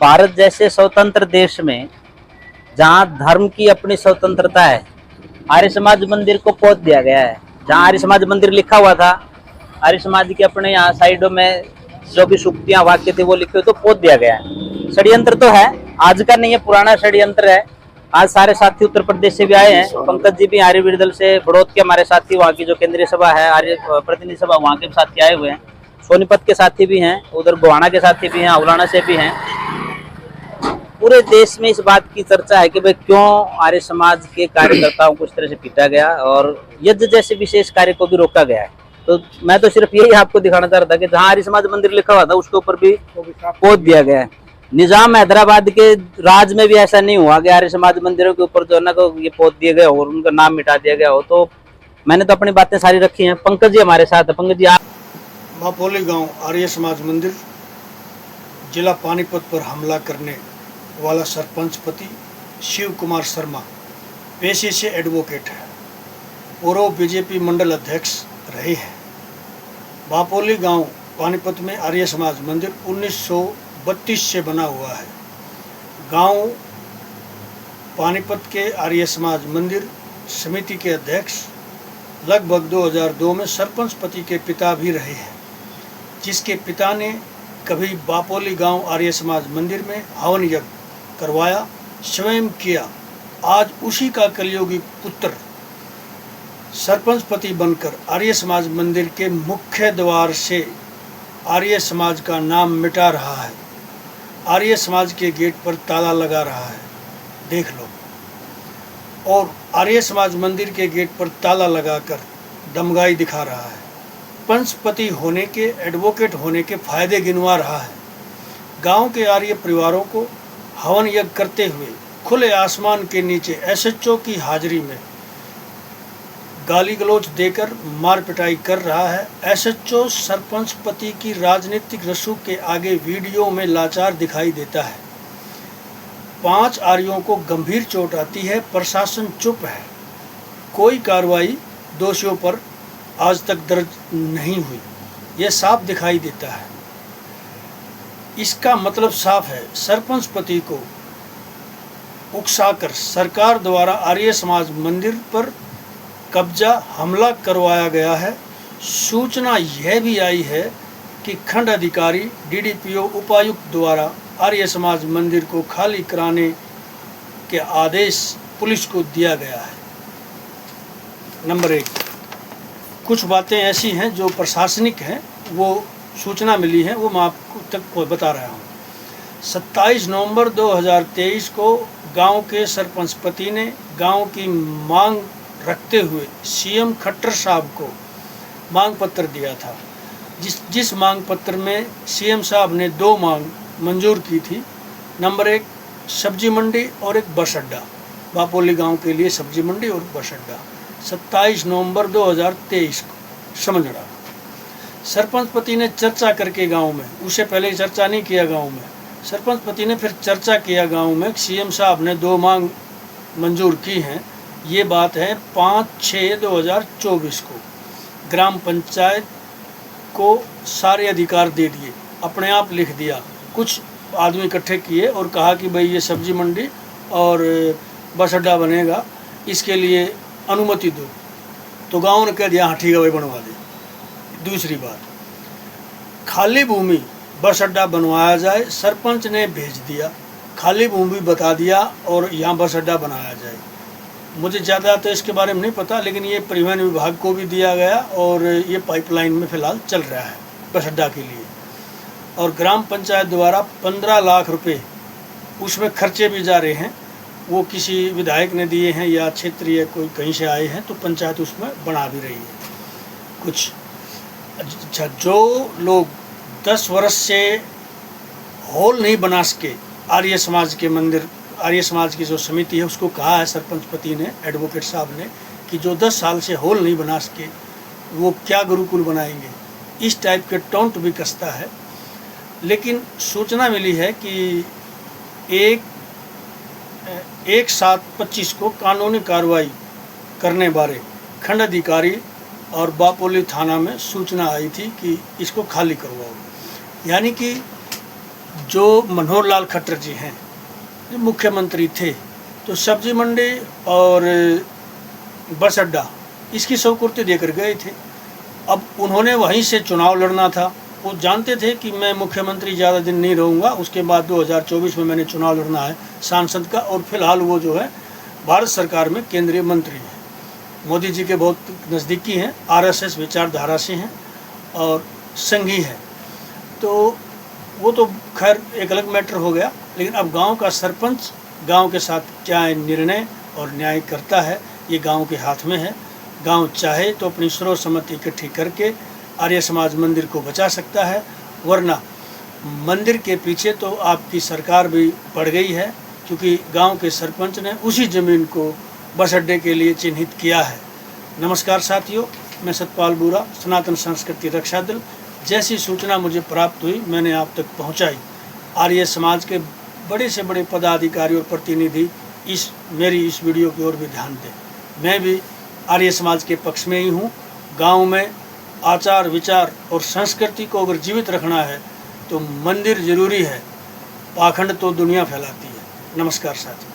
भारत जैसे स्वतंत्र देश में जहाँ धर्म की अपनी स्वतंत्रता है, आर्य समाज मंदिर को पोत दिया गया है। जहाँ आर्य समाज मंदिर लिखा हुआ था, आर्य समाज के अपने यहाँ साइडों में जो भी सूक्तियां वाक्य थे वो लिखे हुए तो पोत दिया गया है। षड्यंत्र तो है, आज का नहीं है, पुराना षड्यंत्र है। आज सारे साथी उत्तर प्रदेश से भी आए हैं। पंकज जी भी आर्य दल से, बड़ौद के हमारे साथी, वहाँ की जो केंद्रीय सभा है आर्य प्रतिनिधि सभा, वहाँ के साथी आए हुए हैं। सोनीपत के साथी भी हैं, उधर गोहाना के साथी भी हैं, अवलाना से भी हैं। पूरे देश में इस बात की चर्चा है कि भाई क्यों आर्य समाज के कार्यकर्ताओं को इस तरह से पीटा गया और यज्ञ जैसे विशेष कार्य को भी रोका गया है। तो मैं तो सिर्फ यही आपको दिखाना चाह रहा था कि जहाँ आर्य समाज मंदिर लिखा हुआ था उसके ऊपर भी पोत दिया गया है। निजाम हैदराबाद के राज में भी ऐसा नहीं हुआ कि आर्य समाज मंदिरों के ऊपर जो है ना को ये पोत दिए गए और उनका नाम मिटा दिया गया हो। तो मैंने तो अपनी बातें सारी रखी हैं। पंकज जी हमारे साथ है। पंकज जी, आप। बापोली गांव आर्य समाज मंदिर, जिला पानीपत पर हमला करने वाला सरपंच पति शिव कुमार शर्मा पेशे से एडवोकेट है, पूर्व बीजेपी मंडल अध्यक्ष रहे हैं। बापोली गांव पानीपत में आर्य समाज मंदिर 1932 से बना हुआ है। गांव पानीपत के आर्य समाज मंदिर समिति के अध्यक्ष लगभग 2002 में सरपंच पति के पिता भी रहे हैं, जिसके पिता ने कभी बापोली गांव आर्य समाज मंदिर में हवन यज्ञ करवाया, स्वयं किया। आज उसी का कलयुगी पुत्र सरपंच पति बनकर आर्य समाज मंदिर के मुख्य द्वार से आर्य समाज का नाम मिटा रहा है, आर्य समाज के गेट पर ताला लगा रहा है, देख लो। और आर्य समाज मंदिर के गेट पर ताला लगाकर दमगाई दिखा रहा है। पंचपति होने के, एडवोकेट होने के फायदे गिनवा रहा है। गांव के आर्य परिवारों को हवन यज्ञ करते हुए खुले आसमान के नीचे एसएचओ की हाजिरी में गाली गलौज देकर मार पिटाई कर रहा है। एसएचओ सरपंच पति की राजनीतिक रसूख के आगे वीडियो में लाचार दिखाई देता है। 5 आर्यों को गंभीर चोट आती है, प्रशासन चुप है। कोई कार्रवाई दोषियों पर आज तक दर्ज नहीं हुई, यह साफ दिखाई देता है। इसका मतलब साफ है, सरपंच पति को उकसाकर सरकार द्वारा आर्य समाज मंदिर पर कब्जा हमला करवाया गया है। सूचना यह भी आई है कि खंड अधिकारी, डीडीपीओ, उपायुक्त द्वारा आर्य समाज मंदिर को खाली कराने के आदेश पुलिस को दिया गया है। नंबर 1, कुछ बातें ऐसी हैं जो प्रशासनिक हैं, वो सूचना मिली है, वो मैं आपको तक बता रहा हूँ। 27 नवंबर 2023 को गांव के सरपंच पति ने गांव की मांग रखते हुए सीएम खट्टर साहब को मांग पत्र दिया था, जिस मांग पत्र में सीएम साहब ने 2 मांग मंजूर की थी। नंबर 1, सब्जी मंडी और एक बस अड्डा, बापोली गांव के लिए सब्जी मंडी और बस अड्डा। 27 नवंबर 2023 को समझना। सरपंच पति ने चर्चा करके गांव में, उससे पहले चर्चा नहीं किया गांव में, सरपंच पति ने फिर चर्चा किया गांव में। सीएम साहब ने 2 मांग मंजूर की हैं। ये बात है 5/6/2024 को। ग्राम पंचायत को सारे अधिकार दे दिए, अपने आप लिख दिया। कुछ आदमी इकट्ठे किए और कहा कि भाई ये सब्जी मंडी और बस अड्डा बनेगा, इसके लिए अनुमति दो। तो गांव ने कह दिया हाँ ठीक है भाई बनवा दे। दूसरी बात, खाली भूमि बस अड्डा बनवाया जाए, सरपंच ने भेज दिया, खाली भूमि बता दिया और यहाँ बस अड्डा बनाया जाए। मुझे ज़्यादा तो इसके बारे में नहीं पता, लेकिन ये परिवहन विभाग को भी दिया गया और ये पाइपलाइन में फ़िलहाल चल रहा है बस अड्डा के लिए। और ग्राम पंचायत द्वारा 15 लाख रुपए उसमें खर्चे भी जा रहे हैं, वो किसी विधायक ने दिए हैं या क्षेत्रीय कोई कहीं से आए हैं, तो पंचायत उसमें बना भी रही है कुछ। अच्छा, जो लोग 10 वर्ष से हॉल नहीं बना सके, आर्य समाज के मंदिर, आर्य समाज की जो समिति है उसको कहा है सरपंच पति ने, एडवोकेट साहब ने, कि जो 10 साल से हॉल नहीं बना सके वो क्या गुरुकुल बनाएंगे। इस टाइप के टॉन्ट भी कसता है। लेकिन सूचना मिली है कि 1/7/25 को कानूनी कार्रवाई करने बारे खंड अधिकारी और बापोली थाना में सूचना आई थी कि इसको खाली करवाओ। यानी कि जो मनोहर लाल खट्टर जी हैं, जो मुख्यमंत्री थे, तो सब्जी मंडी और बस अड्डा इसकी स्वीकृति देकर गए थे। अब उन्होंने वहीं से चुनाव लड़ना था। वो जानते थे कि मैं मुख्यमंत्री ज़्यादा दिन नहीं रहूँगा, उसके बाद 2024 में मैंने चुनाव लड़ना है सांसद का, और फिलहाल वो जो है भारत सरकार में केंद्रीय मंत्री हैं, मोदी जी के बहुत नज़दीकी हैं, आरएसएस विचारधारा से हैं और संघी हैं। तो वो तो खैर एक अलग मैटर हो गया, लेकिन अब गांव का सरपंच गांव के साथ क्या निर्णय और न्याय करता है, ये गांव के हाथ में है। गांव चाहे तो अपनी सर्वसम्मति इकट्ठी करके आर्य समाज मंदिर को बचा सकता है, वरना मंदिर के पीछे तो आपकी सरकार भी पड़ गई है, क्योंकि गांव के सरपंच ने उसी ज़मीन को बस अड्डे के लिए चिन्हित किया है। नमस्कार साथियों, मैं सतपाल बुरा, सनातन संस्कृति रक्षा दल। जैसी सूचना मुझे प्राप्त हुई मैंने आप तक पहुंचाई। आर्य समाज के बड़े से बड़े पदाधिकारी और प्रतिनिधि मेरी इस वीडियो की ओर भी ध्यान दें। मैं भी आर्य समाज के पक्ष में ही हूँ। गांव में आचार विचार और संस्कृति को अगर जीवित रखना है तो मंदिर जरूरी है, पाखंड तो दुनिया फैलाती है। नमस्कार साथियों।